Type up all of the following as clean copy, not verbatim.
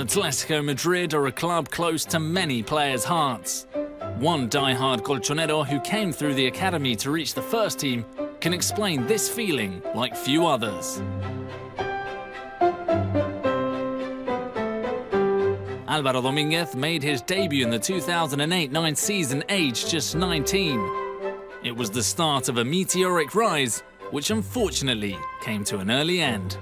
Atletico Madrid are a club close to many players' hearts. One die-hard colchonero who came through the academy to reach the first team can explain this feeling like few others. Alvaro Dominguez made his debut in the 2008-9 season aged just 19. It was the start of a meteoric rise, which unfortunately came to an early end.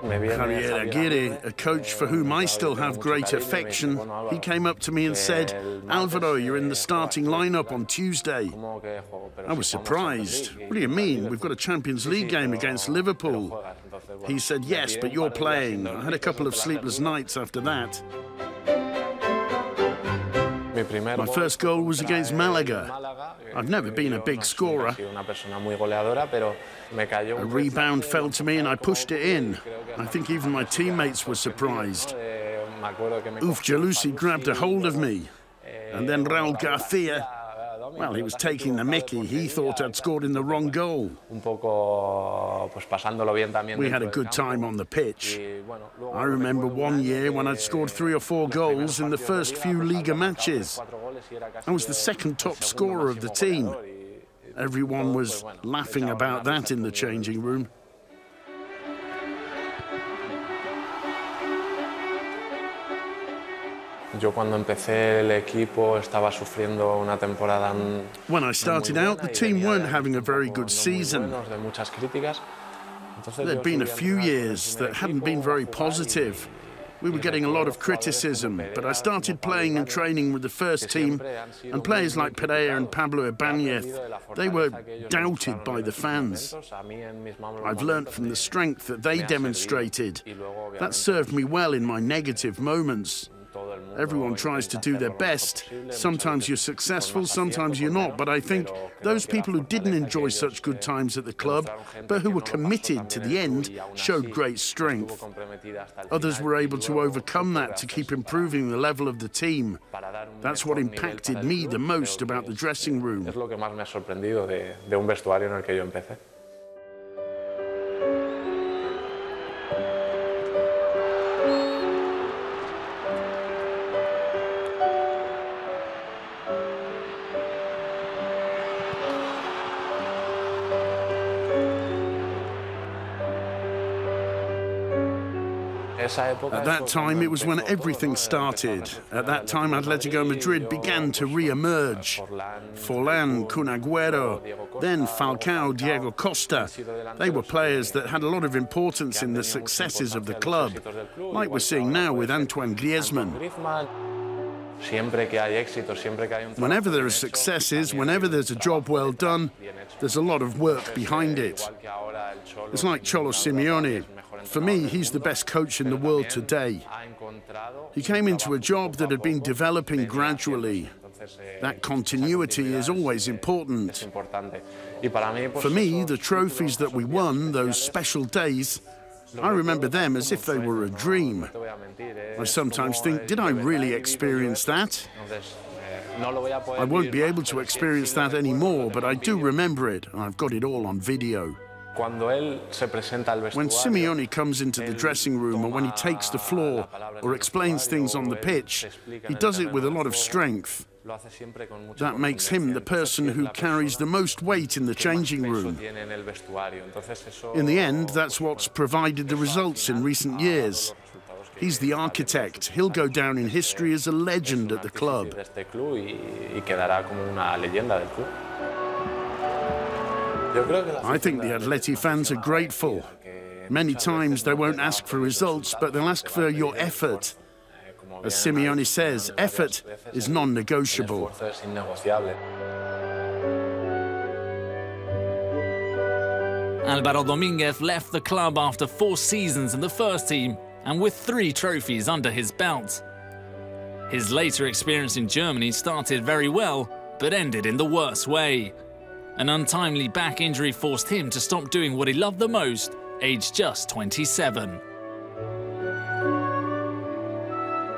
Javier Aguirre, a coach for whom I still have great affection, he came up to me and said, "Alvaro, you're in the starting lineup on Tuesday." I was surprised. "What do you mean? We've got a Champions League game against Liverpool." He said, "Yes, but you're playing." I had a couple of sleepless nights after that. My first goal was against Malaga. I've never been a big scorer. A rebound fell to me and I pushed it in. I think even my teammates were surprised. Uf Jalusi grabbed a hold of me. And then Raul Garcia, well, he was taking the mickey. He thought I'd scored in the wrong goal. We had a good time on the pitch. I remember one year when I'd scored 3 or 4 goals in the first few Liga matches. I was the second top scorer of the team. Everyone was laughing about that in the changing room. When I started out, the team weren't having a very good season. There'd been a few years that hadn't been very positive. We were getting a lot of criticism, but I started playing and training with the first team, and players like Pereira and Pablo Ibanez, they were doubted by the fans. I've learnt from the strength that they demonstrated. That served me well in my negative moments. Everyone tries to do their best. Sometimes you're successful, sometimes you're not. But I think those people who didn't enjoy such good times at the club, but who were committed to the end, showed great strength. Others were able to overcome that to keep improving the level of the team. That's what impacted me the most about the dressing room. At that time, it was when everything started. At that time, Atletico Madrid began to re-emerge. Forlán, Kun Agüero, then Falcao, Diego Costa. They were players that had a lot of importance in the successes of the club, like we're seeing now with Antoine Griezmann. Whenever there are successes, whenever there's a job well done, there's a lot of work behind it. It's like Cholo Simeone. For me, he's the best coach in the world today. He came into a job that had been developing gradually. That continuity is always important. For me, the trophies that we won, those special days, I remember them as if they were a dream. I sometimes think, did I really experience that? I won't be able to experience that anymore, but I do remember it, and I've got it all on video. When Simeone comes into the dressing room, or when he takes the floor, or explains things on the pitch, he does it with a lot of strength. That makes him the person who carries the most weight in the changing room. In the end, that's what's provided the results in recent years. He's the architect. He'll go down in history as a legend at the club. I think the Atleti fans are grateful. Many times they won't ask for results, but they'll ask for your effort. As Simeone says, effort is non-negotiable. Alvaro Dominguez left the club after 4 seasons in the first team and with 3 trophies under his belt. His later experience in Germany started very well, but ended in the worst way. An untimely back injury forced him to stop doing what he loved the most, aged just 27.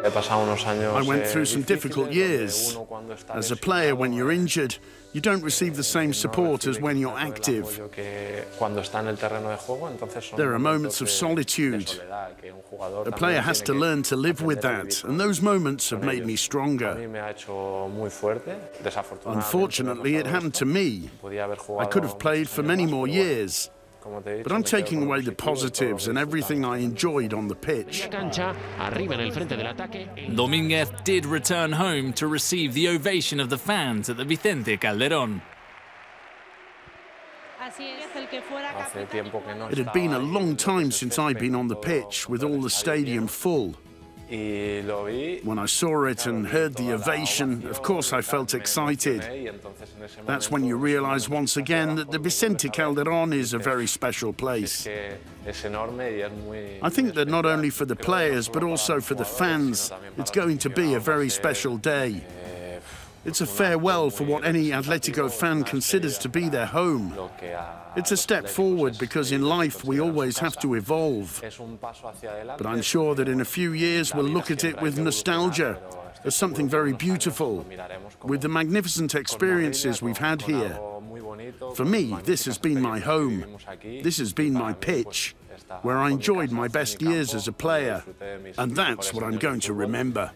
I went through some difficult years. As a player, when you're injured, you don't receive the same support as when you're active. There are moments of solitude. A player has to learn to live with that, and those moments have made me stronger. Unfortunately, it happened to me. I could have played for many more years. But I'm taking away the positives and everything I enjoyed on the pitch. Dominguez did return home to receive the ovation of the fans at the Vicente Calderón. It had been a long time since I'd been on the pitch with all the stadium full. When I saw it and heard the ovation, of course I felt excited. That's when you realize once again that the Vicente Calderón is a very special place. I think that not only for the players but also for the fans, it's going to be a very special day. It's a farewell for what any Atletico fan considers to be their home. It's a step forward because in life we always have to evolve. But I'm sure that in a few years we'll look at it with nostalgia, as something very beautiful, with the magnificent experiences we've had here. For me, this has been my home. This has been my pitch, where I enjoyed my best years as a player, and that's what I'm going to remember.